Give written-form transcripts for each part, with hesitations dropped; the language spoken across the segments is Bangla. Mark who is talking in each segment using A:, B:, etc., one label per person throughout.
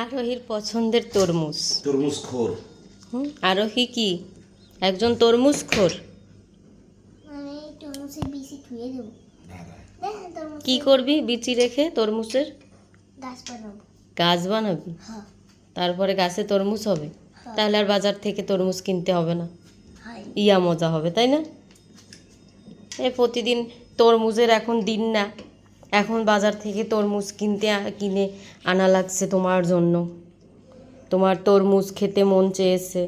A: আরোহীর পছন্দের তরমুজ।
B: তরমুজ খোর।
A: আরোহী কি একজন তরমুজ খোর? কি করবি বিচি রেখে তরমুজের? গাছ বানাবি? তারপরে গাছে তরমুজ হবে? তাহলে আর বাজার থেকে তরমুজ কিনতে হবে না, ইয়া মজা হবে, তাই না? প্রতিদিন তরমুজের এখন দিন না, এখন বাজার থেকে তরমুজ কিনে আনা লাগছে তোমার জন্য। তোমার তরমুজ খেতে মন চেয়েছে,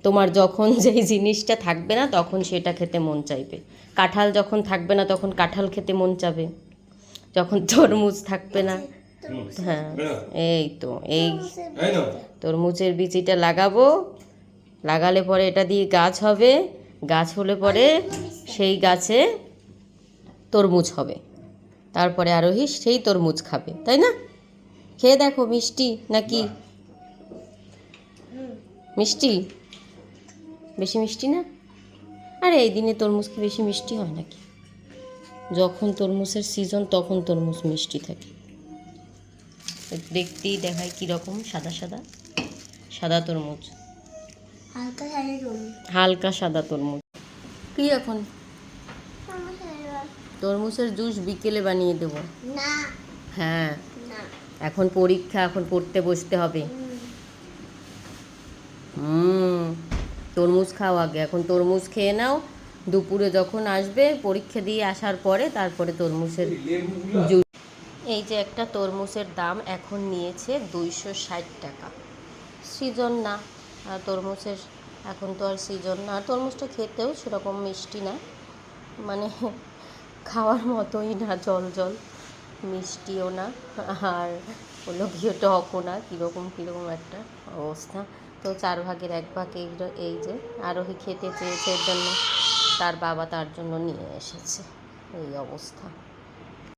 A: তোমার যখন যেই জিনিসটা থাকবে না তখন সেটা খেতে মন চাইবে। কাঁঠাল যখন থাকবে না তখন কাঁঠাল খেতে মন চাবে, যখন তরমুজ থাকবে না। হ্যাঁ, এই তো এই তরমুজের বীজটা লাগাবো, লাগালে পরে এটা দিয়ে গাছ হবে, গাছ হলে পরে সেই গাছে তরমুজ হবে, তারপরে আরোহী সেই তরমুজ খাবে, তাই না? খেয়ে দেখো মিষ্টি নাকি? মিষ্টি? বেশি মিষ্টি না? আরে এই দিনে তরমুজ কি বেশি মিষ্টি হয় নাকি? যখন তরমুজের সিজন তখন তরমুজ মিষ্টি থাকে। দেখতেই দেখায় কীরকম, সাদা সাদা সাদা তরমুজ, হালকা সাদা তরমুজ। কি এখন তরমুজের জুস বিকেলে বানিয়ে দেব? হ্যাঁ, এখন পরীক্ষা, এখন পড়তে বসতে হবে। তরমুজ খাও আগে, এখন তরমুজ খেয়ে নাও, দুপুরে যখন আসবে পরীক্ষা দিয়ে আসার পরে তারপরে তরমুজের জুস। এই যে একটা তরমুজের দাম এখন নিয়েছে 260 টাকা। সিজন না তরমুজের, এখন তো আর সিজন না। তরমুজটা খেতেও সেরকম মিষ্টি না, মানে খাওয়ার মতোই না, জল জল, মিষ্টিও না আর হলো গিয়ে টকও না, কীরকম একটা অবস্থা। তো 4 ভাগের 1 ভাগ এই যে আরোহী খেতে চেয়েছে, এর জন্য তার বাবা তার জন্য নিয়ে এসেছে, এই অবস্থা।